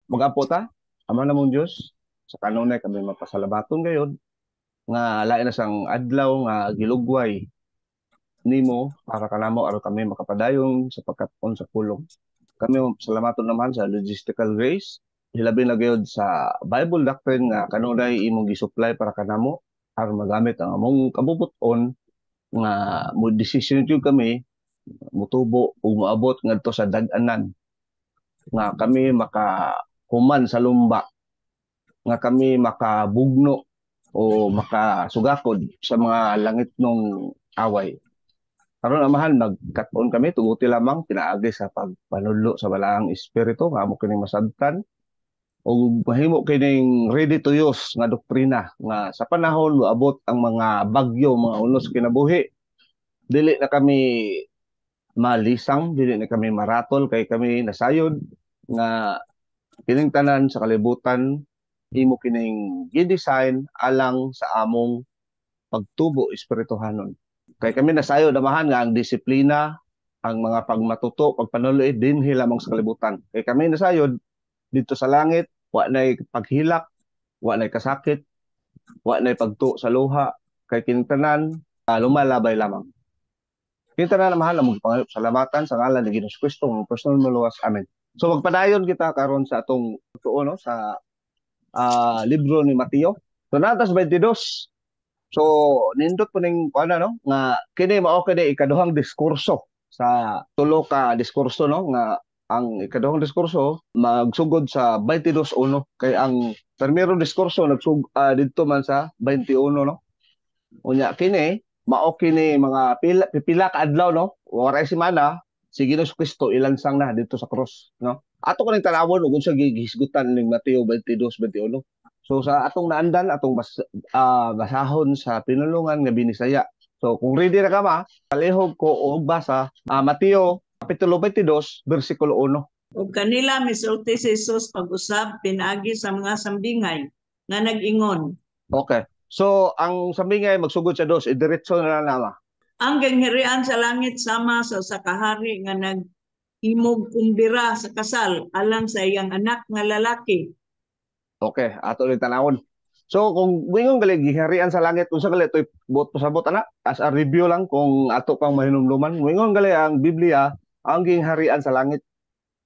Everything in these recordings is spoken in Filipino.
Magapo ta, ama namong Diyos, sa kanunay kami mapasalabaton gayud nga lain na sang adlaw nga gilugway nimo para kanamo aron kami makapadayon sa pagkaton sa pulong. Kami salamaton naman sa logistical grace, hilabi na gayud sa Bible doctrine nga kanunay imong gisupply para kanamo aron magamit ang among kabubuton nga mo decision jud kami mutubo ug moabot ngadto sa dag-anan nga kami makahuman sa lumba, nga kami makabugno o makasugakod sa mga langit nung away. Karon amahan nagkaton kami tuguti lamang pinaagi sa pagpanudlo sa balaang espiritu nga amo kining masabtan o mahimo kining ready to use nga doktrina nga sa panahon moabot ang mga bagyo, mga unos kinabuhi, dili na kami malisang, dili na kami maratol kay kami nasayod nga kining tanan sa kalibutan imo kining gidesign alang sa among pagtubo espirituhanon. Kay kami nasayo damahan nga ang disiplina, ang mga pagmatuto, pagpanuloy dinhi lamang sa kalibutan. Kay kami nasayod dito sa langit, wa nay paghilak, wa nay kasakit, wa nay pagtu sa luha, kay kining tanan lumalabay lamang. Kining tanan na mahal na magpangayop salamatan sa ngalan ni Ginoong Kristo ng personal maluwas. Amen. So magpadayon kita karon sa atong tuo no sa libro ni Mateo. So natas 22. So nindot po ning kuana no nga kini mao kini ikaduhang diskurso sa tulo ka diskurso no nga ang ikaduhang diskurso magsugod sa 22:1 kay ang primero diskurso didto man sa 21 no. Unya kini mao kini mga pila ka adlaw no, waray semana si Ginoong Kristo ilansang na dito sa cross no. Ato ko ning tanawon ug unsa gihisgutan ning Mateo 22:21. So sa atong naandan atong basahon sa pinulungan nga binisaya. So kung ready na ka ma, palihog ko og basa Mateo kapitulo 22 bersikulo 1. Ug kanila misulti si Jesus pag-usab pinaagi sa mga sambingay nga nag-ingon. Okay. So ang sambingay magsugod sa dos, idiretso na nama. Ang ganghirian sa langit sama sa kahari nga naghimog kumbira sa kasal alang sa iyang anak nga lalaki. Okay, ato ulit tanawon. So kung wingon gali giharian sa langit unsa gali toy buot pasabot ana as a review lang kung ato pang mahinumduman. Wingon gali ang Biblia ang gingharian sa langit.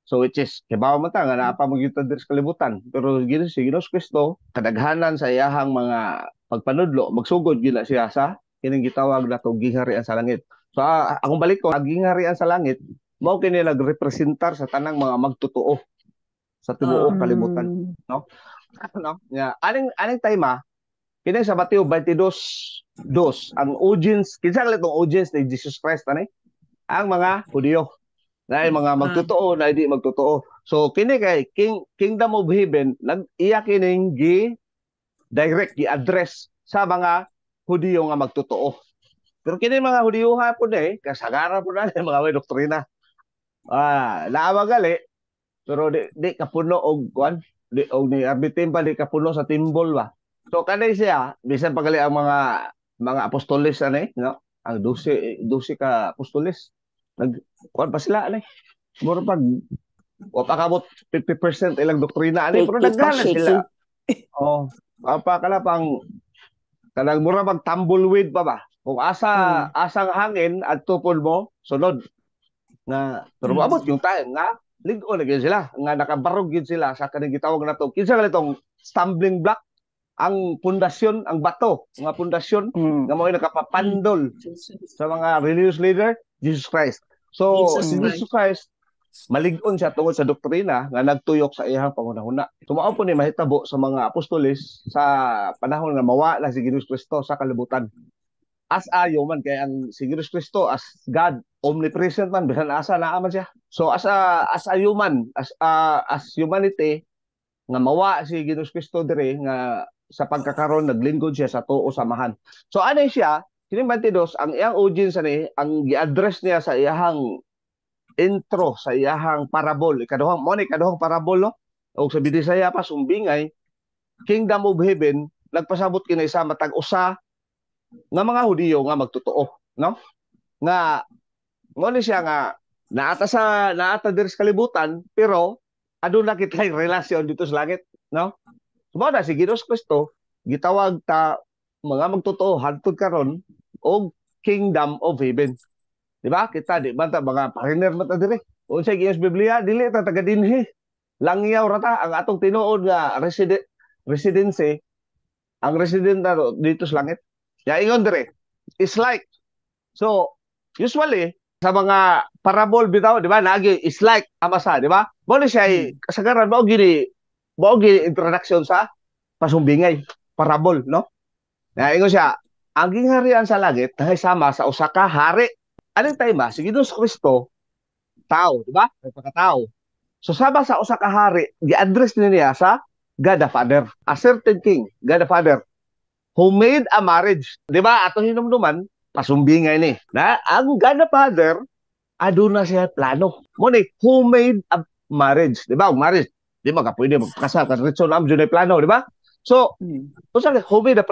So which is kibaw man ta nga naa pa magita diri sa kalibutan. Pero si Ginoong Kristo kadaghanan sa iyahang mga pagpanudlo magsugod gila siya sa kining gitawag nato gingharian sa langit. So akong balik ko ang gingharian sa langit mao kini nagrepresentar sa tanang mga magtotoo sa tibuok kalibutan, no? No? Yeah. Aning time kini sa Mateo 22:2 ang audience kinsa gali tong audience ni Jesus Christ ani? Ang mga Hudiyo. Na mga magtotoo na hindi magtotoo. So kini kay Kingdom of Heaven nag-iya kining gi-address sa mga Hudiyo nga magtotoo. Pero kini mga Hudiyo hapon kasagaran po na mga may doktrina. Naawa gali pero di kapuno og kuan di og ni arbitin pa di kapuno sa timbol ba. So kanay siya bisan pagali ang mga apostoles ani no, ang 12 ka apostoles nag kuan pa sila ani mura pag o pakabot 50% ilang doktrina ani pero daghan sila. Oh, apa kala pang kanang mura pag tumbleweed pa ba kung asang hangin adto pod mo sunod nga pero abot yung time nga ligo na sila nga nakabarog gid sila sa kanang gitawag nato kinsa ganitong stumbling block ang pundasyon ang bato nga pundasyon nga mao nakapapandol sa mga religious leader Jesus Christ. So si Jesus Christ malig-on siya tungod sa doktrina nga nagtuyok sa iyang pangunahuna. Tumao po ni mahitabo sa mga apostoles sa panahon nga mawala si Ginoong Kristo sa kalibutan. As a human kay ang si Ginoong Kristo as God omnipresent man bisan asa naa man siya. So as a human as humanity nga mawa si Ginoong Kristo dire nga sa pagkakaroon naglingkod siya sa tuo samahan. So ano siya kining 22 ang iyang audience ni ang gi-address niya sa iyang intro sa iyahang parabol ikaduhang parabol no o sa Bisaya pa sumbingay Kingdom of Heaven nagpasabot kini sa matag usa nga mga Hudiyo nga magtotoo no nga mo ni siya nga naata diri sa kalibutan pero aduna kitay relasyon dito sa langit, no? Sumo na si Ginoos Kristo gitawag ta mga magtotoo hangtod karon og kingdom of heaven. Di ba? Kita di ba ta mga partner man ta dire. Unsay giyos Biblia dili ta taga dinhi. Langyaw ra ta ang atong tinuod nga residency, ang resident na dito sa langit. Ya ingon dire. It's like so usually sa mga parable bitaw, di ba? Nagi is like amasa, di ba? Mo ni siya kasagaran mo gini introduction sa pasumbingay, parable, no? Na ingon siya, ang gingharian sa langit nahisama sa usa ka hari. Anong time ba? Si Ginoos Kristo, tao, di ba? May pagkatao. So sama sa usa ka hari, gi-address niya sa God the Father, a certain king, God the Father, who made a marriage. Di ba? Ato hinumduman, pasumbingay ni. Na ang God the Father, aduna siya plano. Mo ni, who made a marriage. Di ba? Marriage. Di ba ka pwede magkasal. Kasi na dyan plano, di ba? So, unsa who made a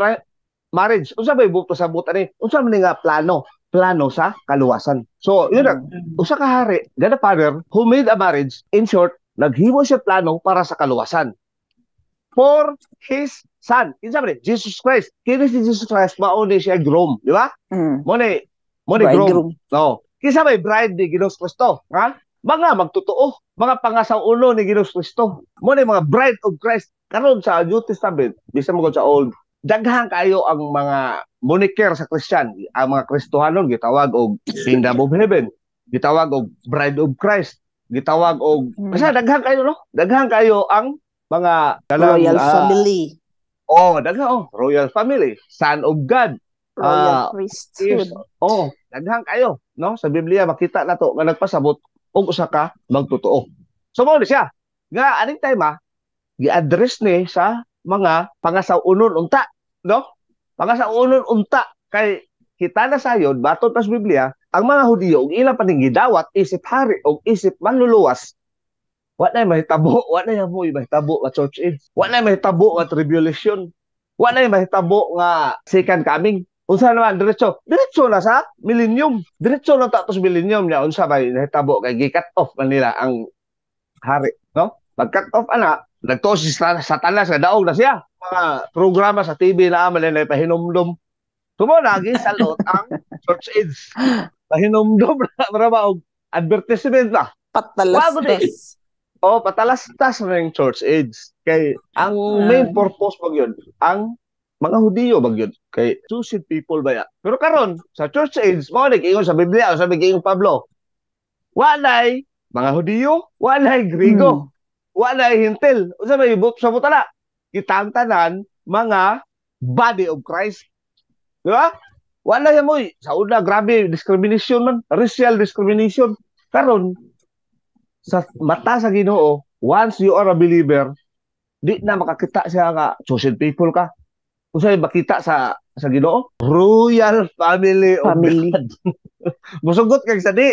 marriage? Unsa ba ibukto sa buta ni? Unsa man nga plano? Plano sa kaluwasan. So, yun na. Usa ka hari, God the Father, who made a marriage, in short, naghimo siya plano para sa kaluwasan. For His Son. Kinsa ba ni? Jesus Christ. Kini si Jesus Christ, mauni siya groom. Di ba? Mo ni groom. No. Kinsa ba bride ni Ginoos Kristo? Ha? Mga magtotoo, mga pangasaulo ni Ginoos Kristo. Mo ni mga bride of Christ. Karon sa New Testament, bisa mo sa Old, daghan kayo ang mga moniker sa Christian. Ang mga Kristohanon gitawag og Kingdom of Heaven, gitawag og Bride of Christ, gitawag og basta daghan kayo, no? Daghan kayo ang mga Royal family. Daghan Royal family, Son of God, Royal priesthood. daghan kayo, no? Sa Biblia makita nato nga nagpasabot og usa ka magtotoo. So mo ni siya. Nga aning time gi-address ni sa mga pangasaunon unta, no? Pangasaunon unta kay kita na sayod baton pas Biblia ang mga Hudiyo ug ilang paningidawat isip hari ug isip manluluwas. Wa na mahitabo, wa na moy mahitabo nga church age. Wa na mahitabo nga tribulation. Wa na mahitabo nga second coming. Unsa naman diretso na sa millennium. Diretso na ta sa millennium nya unsa bay nahitabo kay gi-cut off man nila ang hari, no? Pag-cut off ana nagtuo si Satanas nga daog na siya. Mga programa sa TV na amal na pahinumdom. Tumo lagi salot ang church age. Pahinumdom na para ba og advertisement na. Patalastas. Patalastas na yung church age. Kay ang main purpose ba yun? Ang mga Hudiyo ba yun? Kay chosen people ba yan? Pero karon sa church age, mo nag-ingon sa Biblia, sabi kay Pablo, walay mga Hudiyo, walay Grigo. Wala hintil. Unsa may sa butala? Kitang tanan mga body of Christ. Di ba? Wala yan mo. Sa una, grabe, discrimination man. Racial discrimination. Karon sa mata sa Ginoo, once you are a believer, di na makakita siya nga chosen people ka. Kung sa'yo makita sa Ginoo, royal family of God. Musugot kag sa di.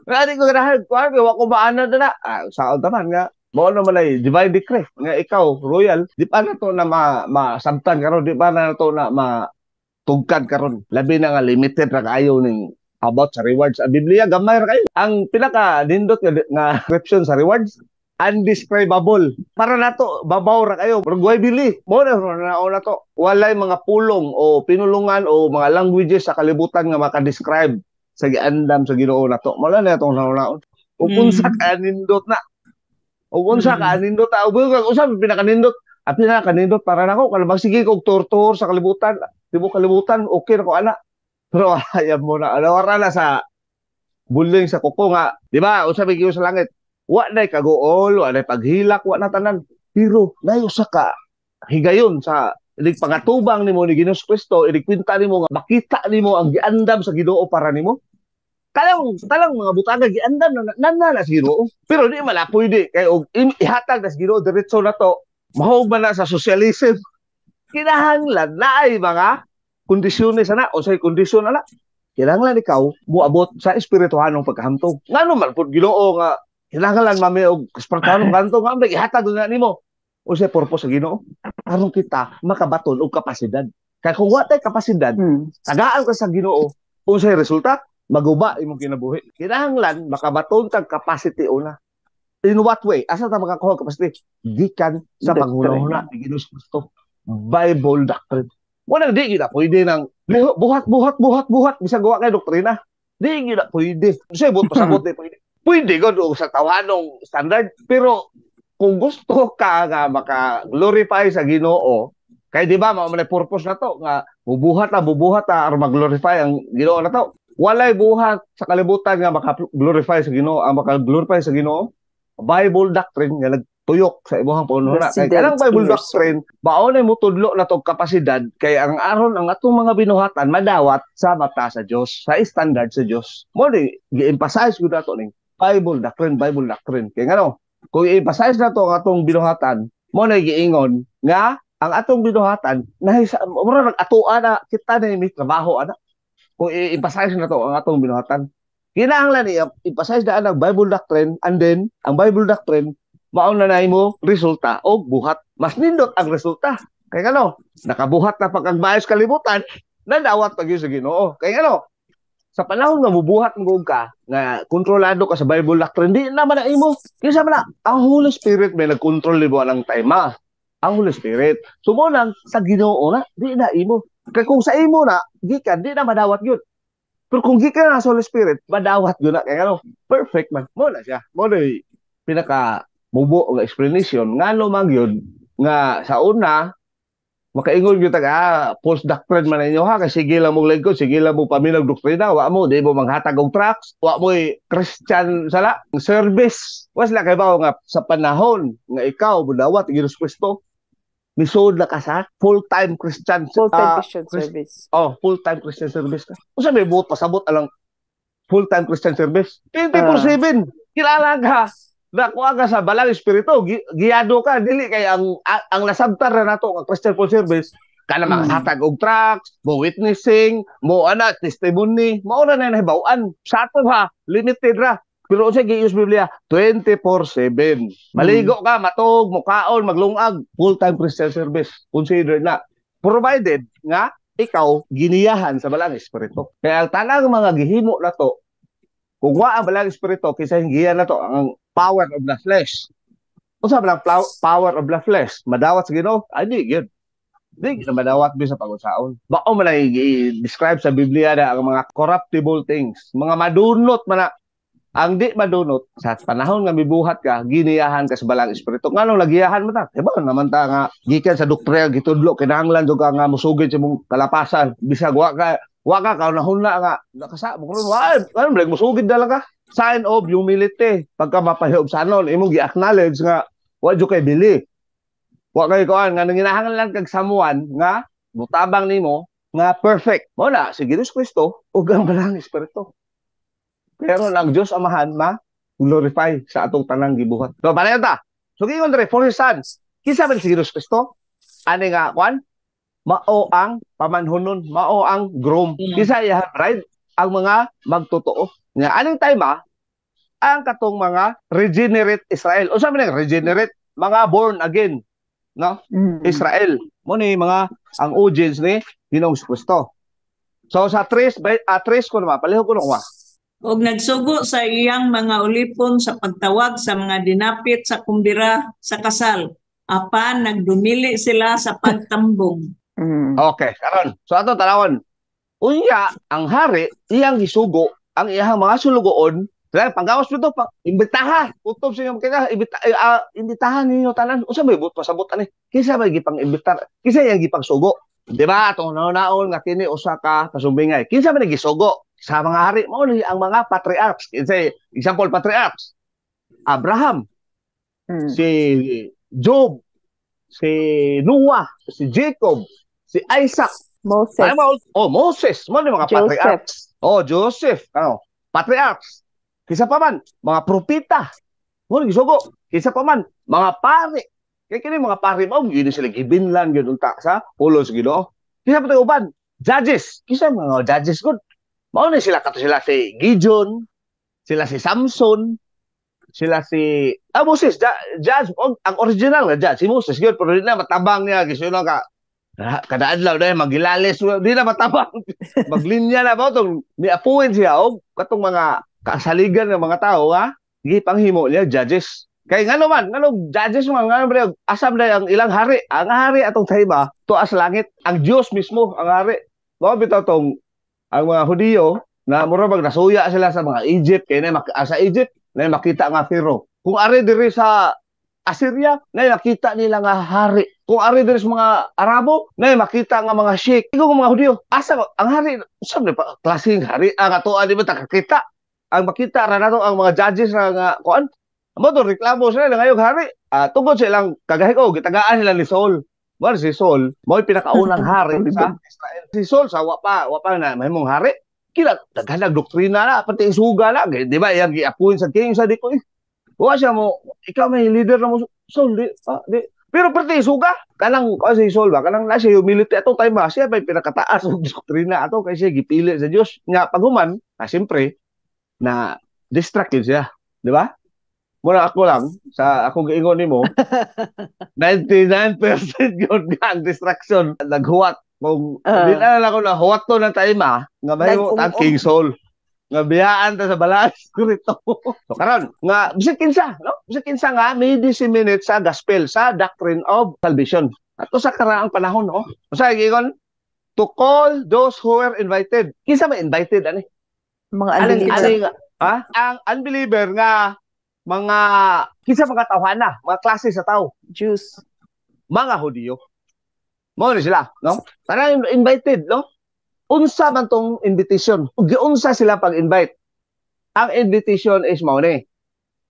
Hindi ko ganahan. Wa ko maanan na. Saan taman nga. Mao naman ay divine decree nga ikaw royal di pa na to na masabtan karon, di pa na to na matugkad karon, labi na nga limited ra kaayo ning about sa rewards. Ang Biblia gamay ra kayo. Ang pinaka nindot nga description sa rewards, undescribable. Para nato babaw ra kayo pero guay bili mo na to walay mga pulong o pinulungan o mga languages sa kalibutan nga maka-describe sa giandam sa Ginoo nato. Mala na itong naon ug unsa ka nindot na o unsa ka nindot unsa pinakanindot pinakanindot para nako kala magsige kog tortur sa kalibutan, tibo kalibutan okay na ko ana. Pero ayaw mo na wala na sa buling sa kuko nga, di ba? Unsa bigyo sa langit, wa nay kagool, wa nay paghilak, wa na tanan, pero nayo sa ka higayon sa ilig pangatubang nimo ni Ginoos Kristo, ilig kwinta nimo nga makita nimo ang giandam sa Ginoo para nimo. Talang mga butanga giandam na sa Ginoo. Pero di malapoy di kay og ihatag na sa Ginoo diretso na to. Mahog man na sa socialism. Kinahanglan na ay mga kondisyones na o say kondisyon na. Kinahanglan ikaw moabot sa espirituhanong pagkahamtog. Ngano man pud Ginoo nga kinahanglan mami og espirituhanong kanto nga ihatag na nimo. O say purpose sa Ginoo aron kita makabaton og kapasidad. Kay kung wa tay kapasidad, tagaan ka sa Ginoo, unsay resulta? Maguba imong kinabuhi. Kinahanglan makabaton tag capacity una. In what way? Asa ta makakuha kapastig? Gikan sa Doctrine. panghuna-huna ni Ginoong Kristo. Bible doctrine. Wala di gina pwede nang buhat bisag gawa kay doktrina. Di gina pwede. Kasi pasabot di pwede. Pwede gud sa tawanong standard, pero kung gusto ka nga maka-glorify sa Ginoo, kay di ba mao man purpose na to nga bubuhat ta aron mag-glorify ang Ginoo na to. Walay buhat sa kalibutan nga maka-glorify sa Ginoo, ang maka-glorify sa Ginoo Bible doctrine nga nagtuyok sa imong panghuna. Kay kanang Bible doctrine, baonay mo tudlo na tog kapasidad kay ang aron ang atong mga binuhatan madawat sa mata sa Dios, sa standard sa Dios. Mo di gi-emphasize gud ato ning Bible doctrine. Kay ngano, kung i-emphasize na to ang atong binuhatan, mo na giingon nga ang atong binuhatan nahi sa mura nag-atoa na kita na may trabaho ana. Kung i-emphasize na to ang atong binuhatan, kinahanglan ni emphasize na ang Bible doctrine, and then ang Bible doctrine mao na nahimo resulta o buhat. Mas nindot ang resulta. Kay ngano, nakabuhat na pagkagmaayos kalibutan, nadawat pag sa Ginoo. Kay ngano, sa panahon nga mubuhat mo ka nga kontrolado ka sa Bible doctrine, di naman na imo. Kinsa man na ang Holy Spirit may nagkontrol libo ang time. Ang Holy Spirit. Sumunang sa Ginoo na di na imo. Kay kung sa imo na gikan di na madawat gyud. Pero kung gikan na sa Holy Spirit, madawat gyud na kay ano, perfect man. Mo na siya. Mo na pinaka mubo nga explanation ngano man gyud nga sa una makaingon gyud ta false doctrine man ninyo ha, kasi sige lang mong lingkod, sige lang mo paminag doktrina, wa mo di mo manghatag og tracts, wa mo Christian sala service. Was la kay ba nga sa panahon nga ikaw budawat Ginoong Kristo, misud na ka sa full-time Christian service. Oh, full-time Christian service ka. Usa may buot pasabot alang full-time Christian service. 24/7 kilala ka. Nakuha ka sa balang espiritu, giyado ka, dili kay ang nasabtar na nato ang Christian full service, kana makahatag og tracts, mo witnessing, mo testimony, mao na nahibaw-an. Sa ato ha, limited ra. Pero sa gius Biblia, 24/7. Maligo ka, matog, mukaon, maglungag, full-time Christian service. Consider na. Provided nga ikaw giniyahan sa balang espiritu. Kaya ang tanang mga gihimo na to, kung wa ang balang espiritu, kisa hingiyan na to ang power of the flesh. Unsa ba ang power of the flesh? Madawat sa Ginoo? Ay di gyud. Di na madawat bi sa pag-usaon. Bao man i-describe sa Biblia na ang mga corruptible things, mga madunot man na. Ang di madunot sa panahon nga mibuhat ka, giniyahan ka sa balang espiritu. Nganong lagiyahan mo ta? Diba naman ta nga gikan sa doktrina gitudlo kinahanglan jud ka nga musugid sa imong kalapasan. Bisag wa ka kaunahuna nga nakasa mo kuno ano balik musugid dala ka. Sign of humility. Pagka mapahiyobsanon, imong gi-acknowledge nga wa jud kay bili. Wa kay kuan nga nanginahanglan kag samuan nga mutabang nimo nga perfect. Mo na si Ginoong Kristo ug ang balang espiritu. Pero ang Diyos Amahan ma-glorify sa atong tanang gibuhat. So, pareho ta. So, gingon dere, for his sons. Kinsa man si Ginoong Kristo? Ani nga, kuan? Mao ang pamanhunon, mao ang groom. Kinsa iya bride? Ang mga magtotoo. Nga, aning time ang katong mga regenerate Israel. O sabi nga, regenerate, mga born again. No? Israel. Mo ni mga, ang audience ni Ginoong Kristo. So, sa tres ko naman, paliho ko naman. Og nagsugo sa iyang mga ulipon sa pagtawag sa mga dinapit sa kumbira sa kasal. Apan nagdumili sila sa pagtambong. Okay, karon. So ato tanawon. Unya ang hari iyang gisugo ang iyang mga sulugoon. Dahil panggawas mo ito, imbitahan. Utob sa iyong kaya, imbitahan ninyo tanan. Unsa may but pasabot ani? Kinsa may gipang imbitar? Kinsa iyang gipang sugo? Di ba? Itong naon nga kini usa ka kasubingay. Kinsa may gisugo? Sa mga hari mo ang mga patriarchs. Example patriarchs. Abraham, si Job, si Noah, si Jacob, si Isaac, Moses. Moses, mo ni mga patriarchs. Joseph, patriarchs. Kisa pa man mga propeta. Mo ni gisugo. Kisa pa man mga pari. Kay kini mga pari mo gyud sila gibinlan gyud unta sa pulos Ginoo. Kisa pa tayo uban, judges. Kisa mga judges good. Mao na sila kato sila si Gideon, sila si Samson, sila si Moses, judge, ang original nga judge, si Moses gyud pero di na matabang niya gisuno ka. Kada adlaw dai magilalis, di na matabang. Maglinya na ba tong niapuin siya og katong mga kasaligan ng mga tao ha, gipanghimo niya judges. Kay ngano judges mo ngano ba asam na ang ilang hari. Ang hari atong tayba tuas langit. Ang Dios mismo ang hari. Mao bitaw tong ang mga Hudiyo na mura bag nasuya sila sa mga Egypt kay sa Egypt na makita nga Pharaoh. Kung ari diri sa Assyria na nakita nila nga hari. Kung ari diri sa mga Arabo na makita nga mga sheikh. Igo mga Hudiyo asa ang hari sab na klaseng hari ang atoa di ba takakita. Ang makita ra nato ang mga judges nga kuan mo to reklamo sila ngayong hari. Tungkol sa ilang kagahig gitagaan sila ni Saul. Mo si Saul, mo pinakaunang hari sa Israel. Si Saul sa wapa na mahimong hari. Kila daghan doktrina na pati suga na, di ba? Yang gi-appoint sa king sa di ko. Wa siya mo, ikaw may leader na mo Saul di. Pero pati suga kanang si Saul ba kanang na siya humility ato time ba siya may pinakataas og doktrina ato kay siya gipili sa Dios. Nya paghuman, siyempre na distracted siya, di ba? Muna ako lang, sa akong giingon nimo, 99% yun nga ang distraction. Naghuwat. Kung di na lang ako na huwat to ng taima, nga may mo tag King Saul. Nga biyaan ta sa balas ko rito. So karon, nga bisag kinsa, no? Bisag kinsa nga may disseminate sa gospel, sa doctrine of salvation. Ato sa karaang panahon, no? Usa giingon to call those who were invited. Kinsa may invited ani? Mga unbeliever. Ang unbeliever nga mga kinsa mga tawhana, mga klase sa tao, Jews. mga Hudiyo. Mo ni sila, no? Tanang invited, no? Unsa man tong invitation? Giunsa sila pag-invite? Ang invitation is mao ni.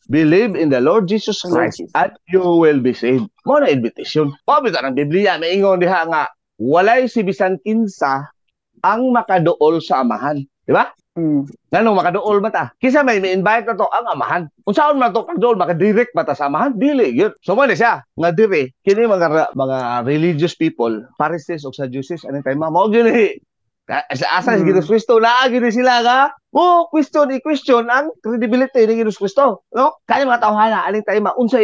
Believe in the Lord Jesus Christ and you will be saved. Mo na invitation. Pabi ta ng Biblia maingon diha nga walay si bisan kinsa ang makaduol sa amahan, di ba? Nganong makaduol ba ta? Kisa may invite na to ang amahan. Unsaon man to pagduol maka-direct ba ta sa amahan? Dili gyud. So mo ni siya nga dire kini mga religious people, Pharisees ug Sadducees ani tay mao gyud ni. Asa si Hesus Kristo na gyud sila nga question ang credibility ni Hesus Kristo, no? Kaya mga tawhana ani tay unsa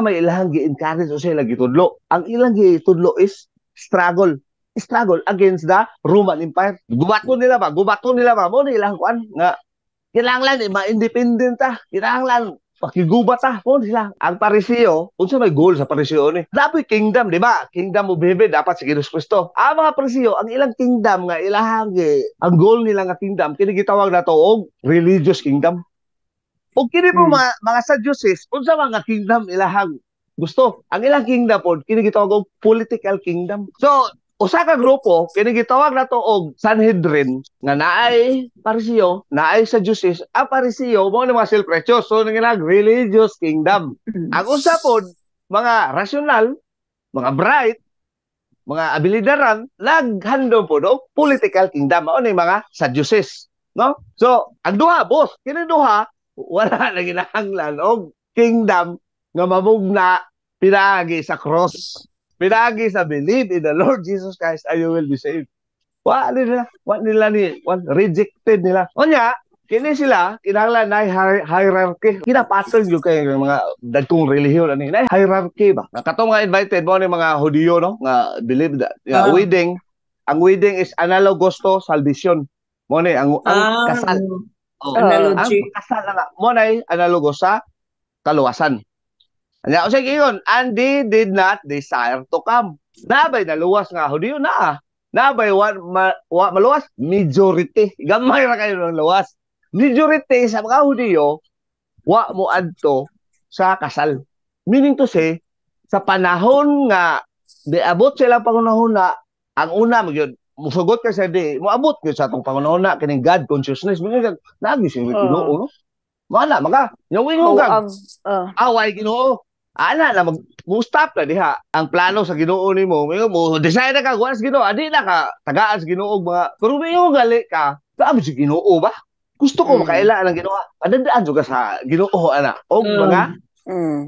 may ilahang gi-encourage o sila gitudlo. Ang ilang gitudlo is struggle against the Roman Empire. Gubaton nila ba mo nilang kuan nga kinahanglan ma-independent ta, kinahanglan pakigubat ta mo sila. Ang Pariseo, unsa may goal sa Pariseo ni? Dapat kingdom, di ba? Kingdom of heaven dapat si Hesus Kristo. Ang mga Pariseo, ang ilang kingdom nga ilahang ang goal nila nga kingdom kini gitawag nato og religious kingdom. O kini po mga Sadducees, unsa mga kingdom ilahang gusto? Ang ilang kingdom po kini gitawag og political kingdom. So usa ka grupo kini gitawag nato og Sanhedrin nga naay Pariseo, naay Sadducees. Ang Pariseo mo ni mga self-righteous, so nang religious kingdom. Ang usa pod mga rational, mga bright, mga abilidaran naghandom pod og political kingdom mao ni mga Sadducees, no? So ang duha boss, kini duha wala na ginahanglan og kingdom nga mamugna pinagi sa cross. Pinagi sa believe in the Lord Jesus Christ and you will be saved. Wa nila rejected nila. Onya, kini sila kinahanglan na hierarchy. Kinapatol yung kay mga dagkong relihiyon ani. Na hierarchy ba? Katong nga invited mo ni mga Hudiyo, no? Nga believe that wedding. Ang wedding is analogous to salvation. Mo ni ang kasal. Analogy. Ang kasal nga mo nay analogous sa kaluwasan. Anya usay giingon, and they did not desire to come. Nabay naluwas nga Hudiyo na. Nabay maluwas majority. Gamay ra kayo ng luwas. Majority sa mga Hudiyo wa mo adto sa kasal. Meaning to say, sa panahon nga diabot sila pangunahon na ang una magyud musugot ka sa di moabot gyud sa atong pangunahon na kining God consciousness mga nagi si Ginoo, no? Mana maka nyawing hugag away Ginoo. Ana na mag-stop na diha. Ang plano sa Ginoo nimo, mo decide ka kuan sa Ginoo, adi na ka tagaan sa Ginoo mga pero mayo gali ka. Sabi si Ginoo ba? Gusto ko makaila ang Ginoo. Padadaan juga sa Ginoo ana. Og mga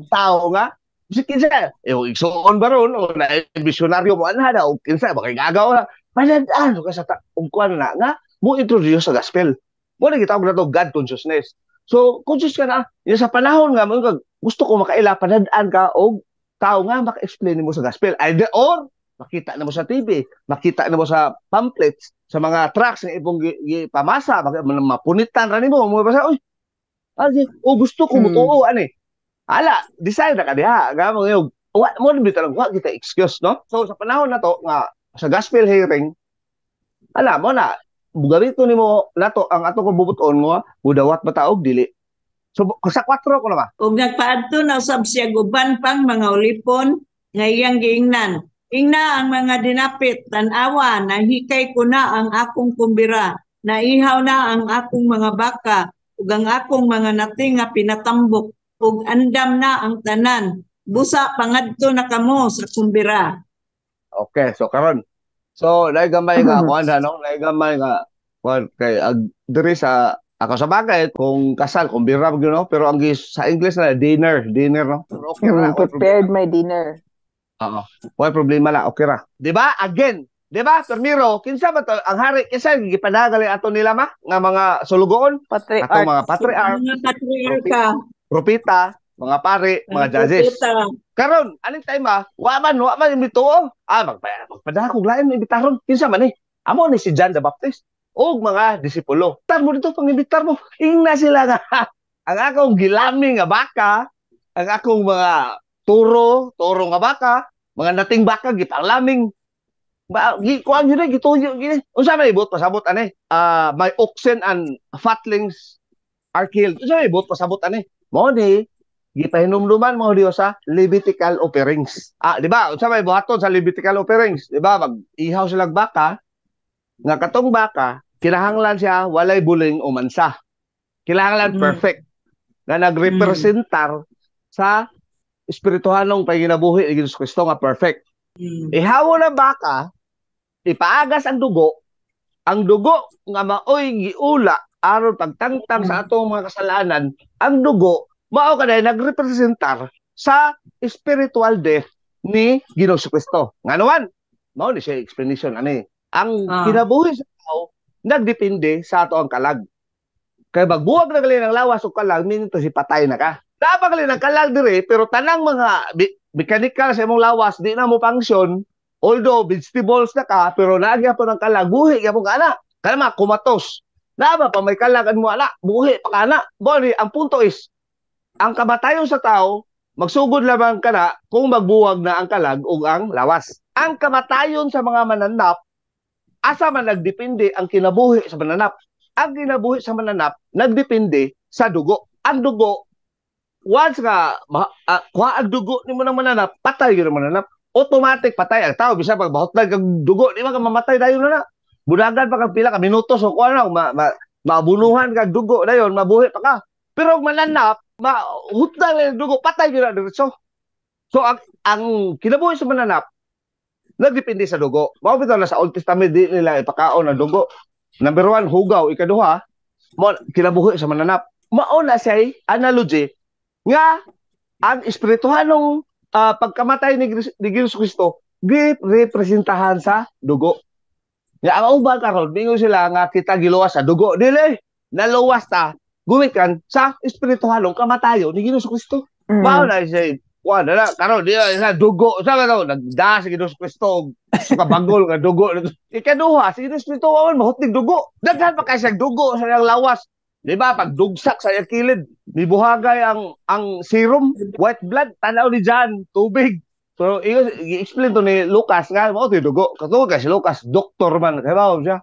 tao nga bisig kinsa igsuon ba ron o na visionaryo mo ana da og kinsa ba kay gagaw na padadaan juga sa og kuan na nga mo introduce sa gospel. Mo na gitawag na to God consciousness. So, conscious ka na, yun sa panahon nga, gusto ko makaila, padadaan ka o tao nga maka-explain mo sa gospel. Either or, makita na mo sa TV, makita na mo sa pamphlets, sa mga tracts na ipong pamasa, mapunitan rin mo basa, gusto ko mo tuo, ani. Ala, decide na ka diha. Nga mo yung, mo na bitaw wa kita excuse, no? So, sa panahon na to, nga, sa gospel hearing, ala mo na, bugamito ni mo, nato, ang ato kong bubuton mo, budawat bataog, dili. So, sa 4 ko na ba? Ug nagpaadto na usab siya guban pang mga ulipon nga iyang giingnan. Ingna ang mga dinapit, tan-awa, nahikay ko na ang akong kumbira, naihaw na ang akong mga baka, ug ang akong mga nating nga pinatambok, ug andam na ang tanan. Busa pangadto na kamo sa kumbira. Okay, so karon. So, naigamay nga kuan no, naigamay nga kuan kay diri sa ako sa bagay kung kasal, kung bira mo no, pero ang sa English na dinner, no. Pero okay ra, Prepared my dinner. oo. Wala problema la, okay ra. Di ba? Again, di ba? Permiro, kinsa ba to? Ang hari kinsa gipadagali ato nila ma nga mga sulugoon, Patriarch. ato mga patriarch, Mga patriarka, propeta, mga pare, mga judges. propeta. Karon, aning time wa man imbituo. Magpadakog lain imbitaron. Kinsa man ni? Amo ni si John the Baptist og mga disipulo. Tar mo dito pang imbitar mo. Ingna sila nga. Ang akong gilami nga baka, ang akong mga turo nga baka, mga nating baka gipanglaming. Kuan gyud gituyo gyud. Unsa may ibot pasabot ani? My oxen and fatlings are killed. Unsa may ibot pasabot ani? Mo ni gipahinumduman mo Dios sa Levitical offerings. Di ba? Unsa may buhaton sa Levitical offerings? Di ba? Mag-ihaw sila baka, nga katong baka, kinahanglan siya walay buling o mansa. Kinahanglan perfect. Nga nagrepresentar sa espirituhanong paginabuhi ni Jesus Kristo nga perfect. Ihawo na baka, ipaagas ang dugo nga maoy giula aron pagtangtang sa atong mga kasalanan, ang dugo mao kanay nagrepresentar sa spiritual death ni Ginoong Kristo. Nganuan, mao ni siya explanation ani. Ang kinabuhi sa tao nagdepende sa ato ang kalag. Kay magbuwag na gali ng lawas o kalag, minito si patay na ka. Dapat gali ng kalag dire, pero tanang mga mechanical sa imong lawas di na mo function, although vegetables na ka, pero naagya po ng kalag, buhi ka po ka na. Kaya mga kumatos. Naba pa may kalagan mo ana, buhi pa ka na. Bali, ang punto is, ang kamatayon sa tao, magsugod lamang ka na kung magbuwag na ang kalag o ang lawas. Ang kamatayon sa mga mananap, asa man nagdepende ang kinabuhi sa mananap. Ang kinabuhi sa mananap, nagdepende sa dugo. Ang dugo, once nga, kuha ang dugo ni mo ng mananap, patay yun ang mananap. Automatic patay ang tao. Bisa pag bahotlag ang dugo, di ba ka mamatay dayon na na. Budagan pa kang pila ka minutos o kuha na, mabunuhan kang dugo dayon, mabuhi pa ka. Pero mananap, mahutang ng dugo, patay yun na diretso. So, ang kinabuhi sa mananap, nagdepende sa dugo. Mawapit na sa Old Testament, di nila ipakaon ng dugo. Number 1, hugaw. Ikaduha, kinabuhi sa mananap. Mauna siya analogy nga ang espirituhanong pagkamatay ni Jesus Kristo, representahan sa dugo. Nga ang ubang karon, bingon sila nga kita giluwas sa dugo. Dili, naluwas ta gumikan sa espirituhanong kamatayon ni Ginoong Kristo. Mao na siya, na karon di na dugo sa daw nagdas si Ginoong Kristo sa bagol nga dugo. Ikaduha si Ginoong Kristo awan mahutig dugo. Daghan pa kay sa dugo sa iyang lawas. Di ba pag dugsak sa iyang kilid, mibuhagay ang serum, white blood, tanaw ni John, tubig. So i-explain to ni Lucas nga mao ti dugo. Katong kay si Lucas, doktor man kay mao siya.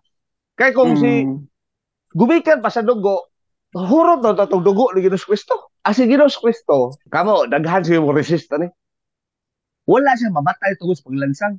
Kay kung si gumikan pa sa dugo, hurot na itong dugo ni Ginoong Kristo. Asi Ginoong Kristo, kamo, daghan siya yung resist ani. Wala siya mamatay tungod sa paglansang.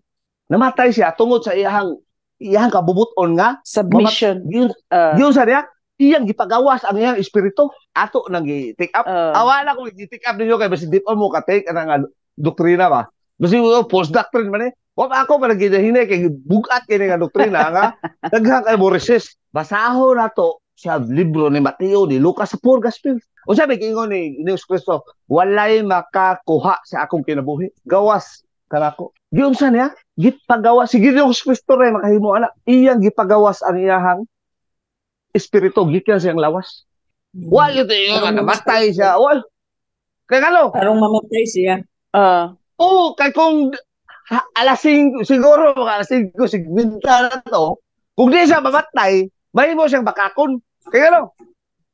Namatay siya tungod sa iyang kabubuton nga. Submission. Yun sa niya, iyang gipagawas ang iyang espiritu. Ato nang i-take up. Awala ko i-take up ninyo kay basi dito mo ka-take ang doktrina ba. Basi false doctrine man eh. Wag ako pa naghinay kay bugat kini nga doktrina nga daghan kay mo resist. Basahon nato sa libro ni Mateo, ni Lucas, sa Four Gospels. O sabi, kingon ni Ginoong Kristo, walay makakuha sa akong kinabuhi. Gawas kanako. Giyon sa niya, gipagawas. Si Ginoong Kristo rin makahimo anak. Iyang gipagawas ang iyahang espiritu. Gikan siyang lawas. Wal ito yung namatay siya. Wal. Kaya kalo? Parang mamatay siya. Kay kung alas 5, siguro mga alas 5, sigbinta na to, kung di siya mamatay, may mo siyang bakakon. Kaya ano?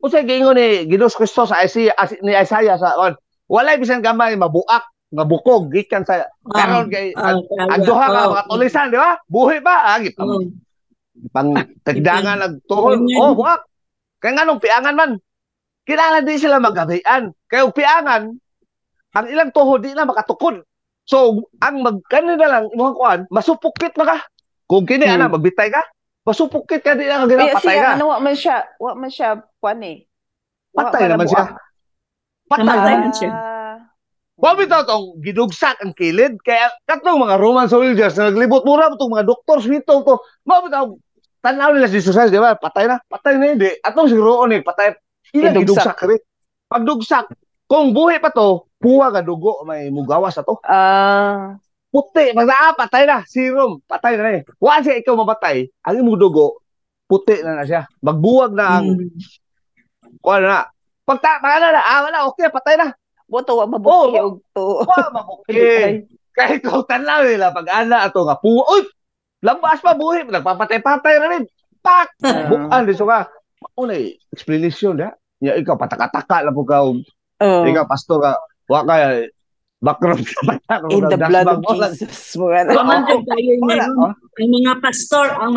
Usay gingon ni Ginoong Kristo sa Isaiah sa walay bisan gamay mabuak, mabukog gikan sa karon kay ang duha ka mga tulisan, di ba? Buhi ba? Pang tagdangan nagtuhol. Oh, buak. Kaya nga nung piangan man, kailangan di sila magabian. Kaya piangan, ang ilang tuhod di na makatukod. So, ang kanina lang, imuhang kuhan, masupukit na ka. Kung kini, magbitay ka, masupukit ka, di na kaginapatay ka. Ano, wa man siya, kuan eh. Patay naman siya. Namatay man siya. Pabitaw tong gidugsak ang kilid, kaya katong mga Roman soldiers na naglibot, mura mo itong mga doktor, hospital to, mabitaw, tanaw nila si Jesus, di ba? Patay na hindi. Atong siguro ni patay, ilang gidugsak ka rin. Pagdugsak, kung buhi pa to, puwa ka dugo, may mugawas na to. Puti, patay na, serum, patay na eh. Once ikaw mamatay, ang imong dugo, puti na siya. Magbuwag na ang, kuha na, wala, okay, patay na. Boto, wa mabuki og to. Wa mabuki. Kahit kung tanaw nila, pag-ana ato nga, puwa, uy, lambas pa buhi, nagpapatay-patay na rin. Pak! Bukan, di so ka. Mauna explanation, ya. Ikaw, patakataka lang po ka. Ikaw, pastor ka, wa ka, background ka ba? In the blood of Jesus. Pamandag tayo ngayon. Ang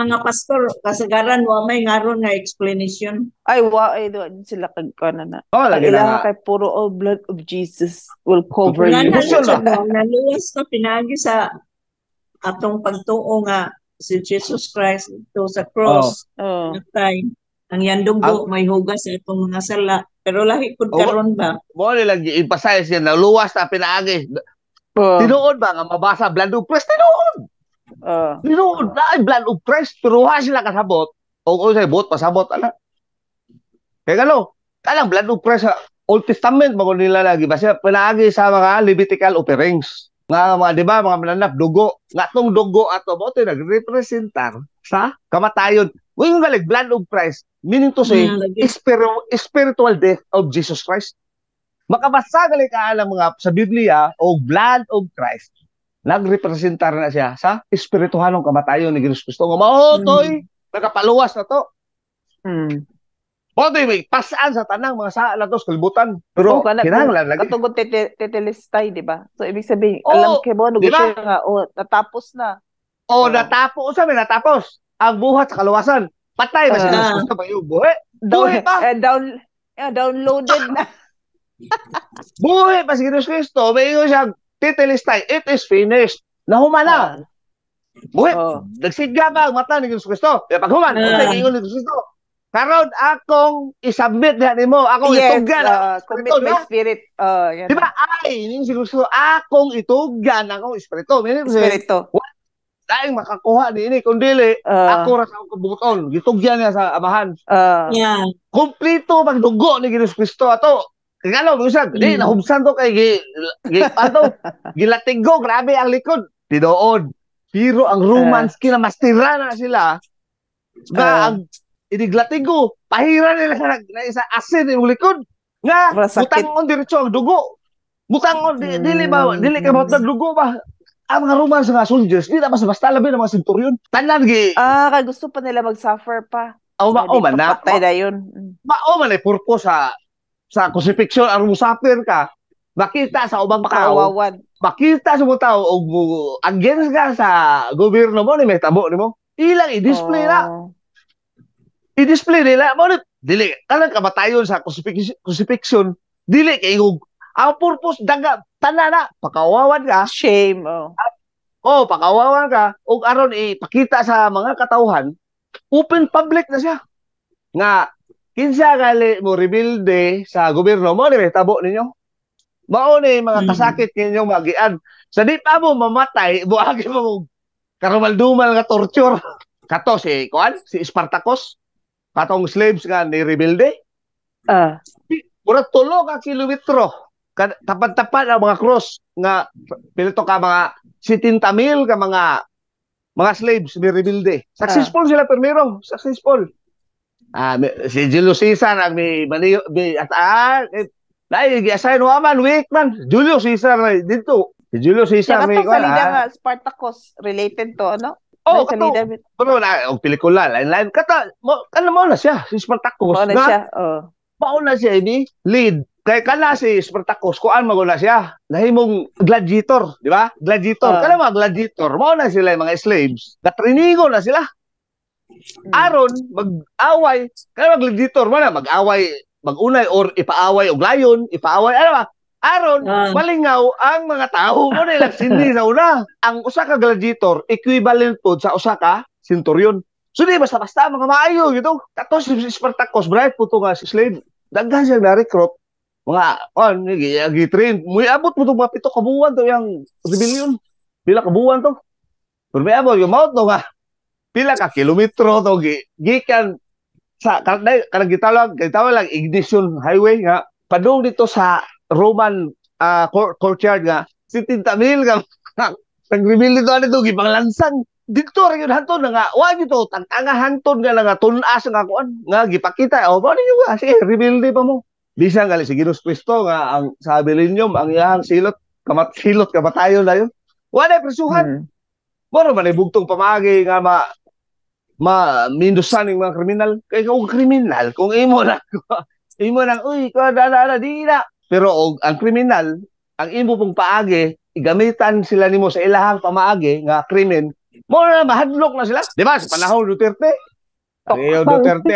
mga pastor, kasagaran, wa may ngaron nga explanation. Ay, doon sila kagkana na. Lagi na. Kay puro, blood of Jesus will cover you. Naluwas na pinagi sa atong pagtuo nga si Jesus Christ ito sa cross. Natay. Ang yandugo, may hugas sa itong mga sala. Pero lahi kung karon ba? Mo nilang ipasay siya na luwas na pinaagi. Tinuod ba nga mabasa blood of Christ? Tinuod. Tinuod na ay blood of Christ. Pero ha sila kasabot. O say bot pasabot ana. Kaya kanang blood of Christ sa Old Testament bago nila lagi basta pinaagi sa mga Levitical offerings. Nga mga di ba mga mananap dugo. Nga tong dugo ato mo ito nagrepresentar sa kamatayon. Yung galig blood of Christ meaning to say spiritual death of Jesus Christ. Makabasa galing ka ng mga sa Biblia o blood of Christ. Nagrepresentar na siya sa espirituhalong kamatayon ni Jesus Kristo. Maotoy, nakapaluwas na to. Maotoy, may pasaan sa tanang mga saan to, kalibutan. Pero kinahanglan lagi. Katungod tetelestay, di ba? So, ibig sabihin, alam kayo mo, siya nga, natapos na. Natapos. Ang buhat sa kaluwasan. Patay ba si Jesus Kristo ba yung buhay? Buhay pa. Downloaded na. Buhay pa si Jesus Kristo. May ingon siya, tetelestay, it is finished. Nahumana. Buhay. Nagsigla ba ang mata ni Jesus Kristo? Kaya paghuman, may ingon ni Jesus Kristo. Karon akong isubmit na nimo, akong itugan. Commit my spirit. Di ba? Ay, ni Jesus Kristo, akong itugan, akong espiritu. Espiritu. Daing makakuha ni ini kundili ako ra sa akong kabuton gitugyan niya sa amahan kompleto pagdugo ni Jesus Kristo ato kagano usag di nahubsan to kay gilatigo grabe ang likod tinuod pero ang Romans kinamastira na sila nga ang iniglatigo pahira nila na isa asin yung likod nga butangon diretso ang dugo butangon dili ka dugo ba ang mga Romans nga soldiers, di na basta labi ng mga centurion. Tanan gi. Kay gusto pa nila mag-suffer pa. Man na. Patay na yun. Man ay purpose sa crucifixion ang musafir ka. Makita sa ubang tao. Makita sa mga tao og against ka sa gobyerno mo ni may tabo nimo. Ilang i-display na. I-display nila mo dili kanang kamatayon sa crucifixion. Dili kay ang purpose daga tanana pakawawan ka shame pakawawan ka ug aron ipakita sa mga katawhan open public na siya nga kinsa gali mo rebelde sa gobyerno mo ni tabo ninyo mao ni mga kasakit ninyong magian sa di pa mo mamatay buagi mo karumaldumal nga torture kato si Spartacus katong slaves nga ni rebelde mura 3 ka kilometro tapat-tapat ang mga cross nga pilito ka mga 70,000 ka mga slaves ni rebelde. Successful sila permirong, successful. Si Julius Caesar ang may gi-assign man weak man. Julius Caesar dito. Si Julius Caesar may salida nga Spartacus related to ano? Pero og pelikula line kata mo na siya si Spartacus. Mao na siya. Mao na siya ini lead Kay kana si Spartacus, kuan maguna siya. Nahimong gladiator, di ba? Gladiator. Kana mga gladiator, mo na sila yung mga slaves. Katrinigo na sila. Aron mag-away, kana mga gladiator mo na mag-away, mag-unay or ipaaway og layon, ipaaway ano ba? Aron malingaw ang mga tao mo na ilang sindi sa una. Ang usa ka gladiator equivalent pod sa usa ka centurion. So di basta-basta mga maayo gito. Katos si Spartacus bright puto nga si slave. Daghan siya na-recruit mga gi-train. Muy abot mo itong mga 7 kabuwan to yung rebellion. Pila kabuwan to. Pero may abot yung mount to nga. Pila ka kilometro to gikan sa kanang gitawag lang ignition highway nga padung dito sa Roman courtyard nga 70,000 ka nag-rebel dito ano gipanglansang dito ra gyud hanton nga wa gyud to tanga hanton nga tunas nga kuan nga gipakita o ba niyo nga si rebelde pa mo bisan gali si Ginos Cristo nga ang sabi ninyo ang iyang silot kamatayon na yun wala presuhan moro man bugtong pamagi nga mindusan ng mga kriminal kay kung kriminal kung imo na uy kada di na pero ang kriminal ang imo pong paagi igamitan sila nimo sa ilahang pamaagi nga krimen mo na mahadlok na sila di ba sa panahon Duterte Duterte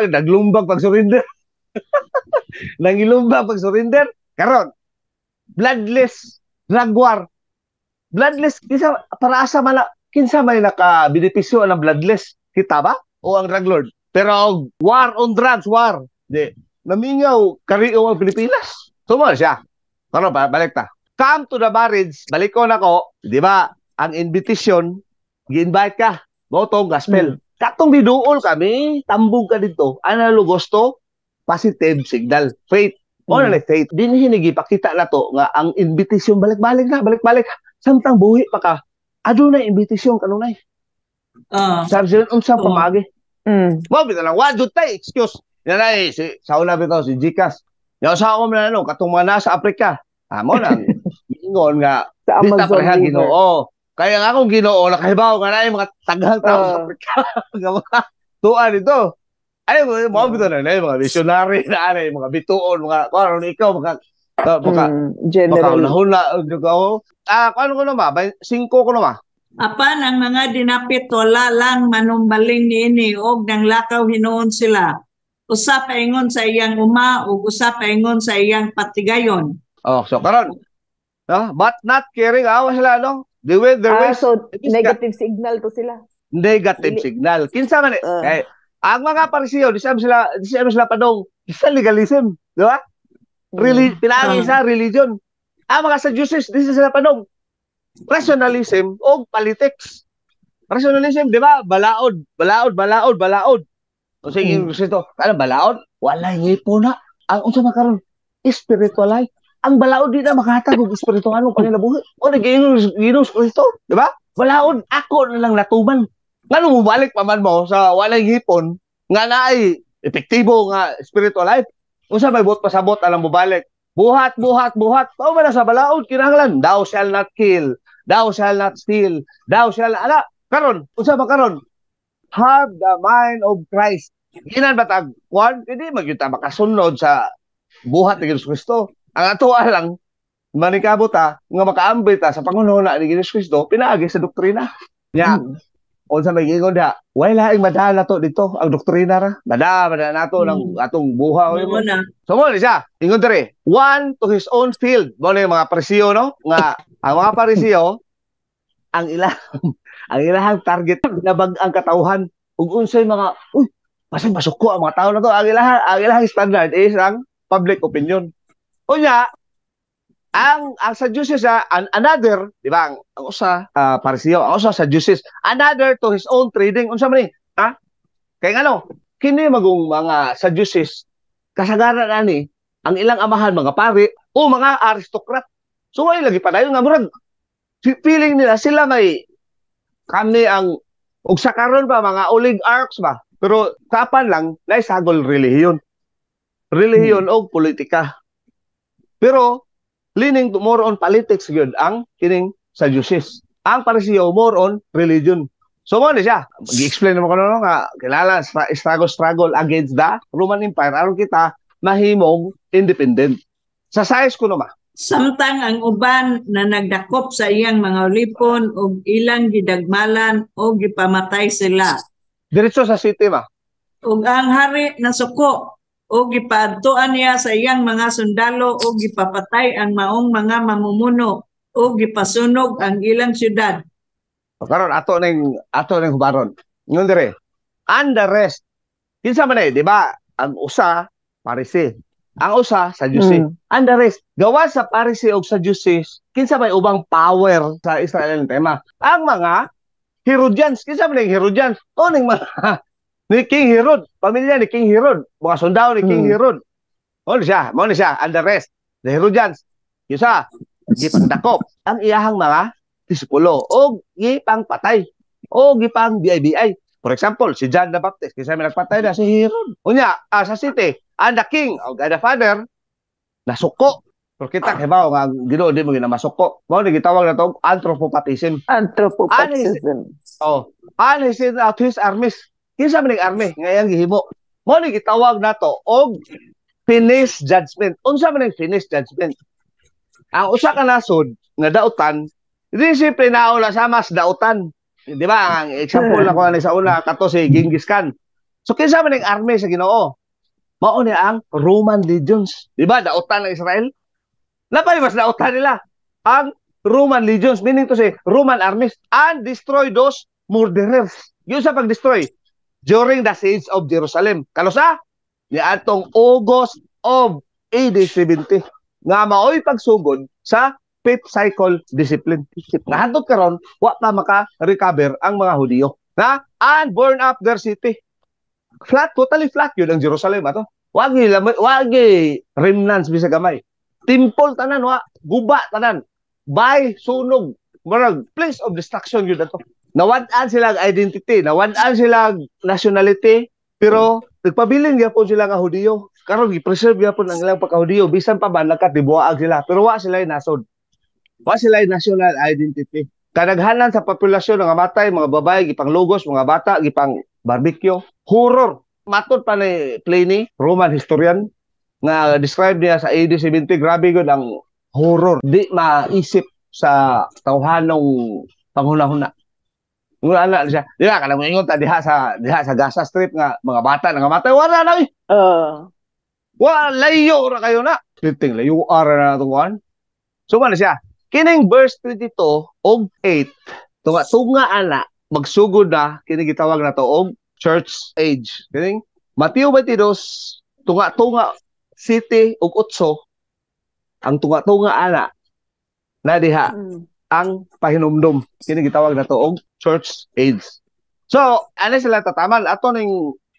naglumbag pag surrender nangilumbag pag surrender karon bloodless drug war bloodless kinsa para asa man kinsa may naka-benepisyo ng bloodless kita ba o ang drug lord pero war on drugs war di namingaw kariyo ang Pilipinas sumo siya karon balik ta come to the marriage balikon ako di ba ang invitation gi-invite ka botong gospel katong biduol kami tambog ka dito ano gusto positive signal faith mo na faith dinhi gipakita na to nga ang invitation balik-balik samtang buhi pa ka adunay invitation kanunay sarjent unsa pamagi mo bitaw lang wa jud tay excuse nanay si sauna bitaw si Gcash yaw sa ako man katong mga nasa Africa mo na ingon nga sa dita Amazon pareha River. Ginoo kaya nga akong Ginoo nakahibaw nga na mga taghang tao sa Africa nga mga tuan dito ay mo bitaw na mga visionary na ano mga bituon mga karon ikaw mga general nahuna ano ko na ba 5 ko na ba Apan ang mga dinapit wala lang manumbaling niini og nang lakaw hinuon sila. Usa paingon sa iyang uma ug usa paingon sa iyang patigayon. so karon but not caring awa sila no they went their ways so negative signal to sila negative signal kinsa man kay ang mga parisiyo di sila padong sa legalism di ba pinagi sa religion ang mga Sadducees di sila padong rationalism o politics. Rationalism, di ba? Balaod. O sige, Kristo, ano balaod? Wala hipo na. Ang unsa makaron spiritual life. Ang balaod di na makahatag og spiritual ano kanila buhi. O Ginos Kristo, di ba? Balaod ako na lang natuman. Ngano mo balik pa man mo sa walay hipon nga naay epektibo nga spiritual life. Unsa may buot pasabot alang mo balik. Buhat. Pao ba na sa balaod kinahanglan? Thou shall not kill. Thou shall not steal. Thou shall karon, unsa ba karon? Have the mind of Christ. Ginan batag kwan, hindi magyuta makasunod sa buhat ni Hesus Kristo. Ang ato lang manikabot nga makaambit sa pangunahuna ni Hesus Kristo pinaagi sa doktrina. Nya, unsa may gingon da? Wala laing madala to dito ang doktrina ra. Madala nato ng atong buha o so mo siya. Ingon dere, one to his own field. Mo na yung mga parisiyo no? Nga ang mga parisiyo ang ilahang target nabag ang katawhan ug unsay mga basig masuko ang mga tao na to ang ilahang standard is ang public opinion. Unya ang Sadducees another di ba ang usa parisiyo ang usa Sadducees another to his own trading unsa man ni kay ngano kini magong mga Sadducees kasagaran ani ang ilang amahan mga pari o mga aristocrat so ay lagi padayon nga murag feeling nila sila may kami ang ug sa karon pa mga oligarchs ba pero kapan lang naisagol relihiyon og politika pero leaning to more on politics gyud ang kining Sadducees. Ang parisiyo more on religion. So mo ni siya. Gi-explain mo kuno nga kilala struggle against the Roman Empire aron kita mahimong independent. Sa size ko naman. Samtang ang uban na nagdakop sa iyang mga ulipon ug ilang gidagmalan o gipamatay sila. Diretso sa city ma. Ug ang hari nasuko o gipaadtuan niya sa iyang mga sundalo o gipapatay ang maong mga mamumuno o gipasunog ang ilang syudad. Karon ato ning hubaron. Ngon dire. And the rest. Kinsa man di ba? Ang usa Parisi. Ang usa Sadducee. And the rest, gawa sa Parisi o Sadducee, kinsa may ubang power sa Israel ng tema. Ang mga Herodians, kinsa man ang Herodians? O ning mga ni King Herod, pamilya ni King Herod, mga sundalo ni King Herod. Mo ni siya, and the rest, the Herodians. Yusa, gipangdakop ang iyahang mga disipulo o gipang patay o gipang BIBI. For example, si John the Baptist, kinsa may nagpatay na si Herod. Unya, sa city, and the king o the father nasuko. Pero kita kibaw nga Ginoo di mo ginamasuko. Mao ni gitawag na to anthropopathism. Anthropopathism. And he sent out his armies. Kinsa man ning army nga iyang gihimo. Mao ni gitawag nato og finished judgment. Unsa man ning finished judgment? Ang usa ka nasod nga dautan, di siyempre naula sa mas dautan. Di ba? Ang example na ko ni sa una kato si Genghis Khan. So kinsa man ning army sa Ginoo? Mao ni ang Roman legions. Di ba? Dautan ng Israel. Napay mas dautan nila ang Roman legions, meaning to say Roman armies, and destroy those murderers. Yung sa pag-destroy during the siege of Jerusalem. Kalusa? Ni atong August of AD 70 nga maoy pagsugod sa fifth cycle discipline. Nahadot karon wa pa maka-recover ang mga Hudiyo. Na and burn up their city. Flat, totally flat yun ang Jerusalem ato. Wagi remnants bisa gamay. Temple tanan wa, guba tanan. Bay sunog, marag place of destruction yun ato. Nawad-an sila identity, nawad-an sila nationality, pero nagpabilin gyapon sila nga Hudiyo. Karon gi-preserve gyapon ang ilang pagka-Hudiyo bisan pa man nakatibuaag sila, pero wa sila nasod. Wa sila national identity. Kadaghanan sa populasyon nga matay, mga babae gipanglugos, mga bata gipang barbecue, horror. Matod pa ni Pliny, Roman historian, nga describe niya sa AD 70, grabe gud ang horror. Di maisip sa tawhanong panghuna-huna. Ngula na siya. Di ba kanang moingon ta diha sa Gaza Strip nga mga bata nga matay wala na eh. Wa layo ra kayo na. Kliting layo ara na tuwan. So man siya. Kining verse 22 og 8 tunga ana magsugod na kini gitawag na to og church age. Kining Mateo 22 tunga city ug 8 ang tunga ana na diha ang pahinumdum. Kini gitawag na to og church age. So, ano sila tataman? Ato ning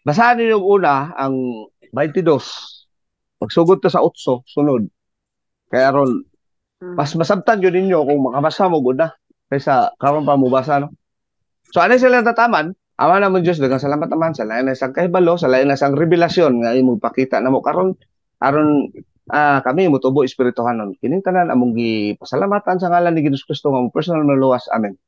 basahan niyo una ang 22. Pagsugod to sa 8 sunod. Kaya ron mas masabtan yun ninyo kung makabasa mo gud na kaysa karon pa mo basa no. So, ano sila tataman? Ama namon Dios daghang salamat naman sa lain na sang kahibalo, sa lain na sang revelasyon nga imong pakita namo karon aron kami mutubo espirituhanon. Kining tanan among gipasalamatan sa ngalan ni Hesus Kristo nga personal na luwas. Amen.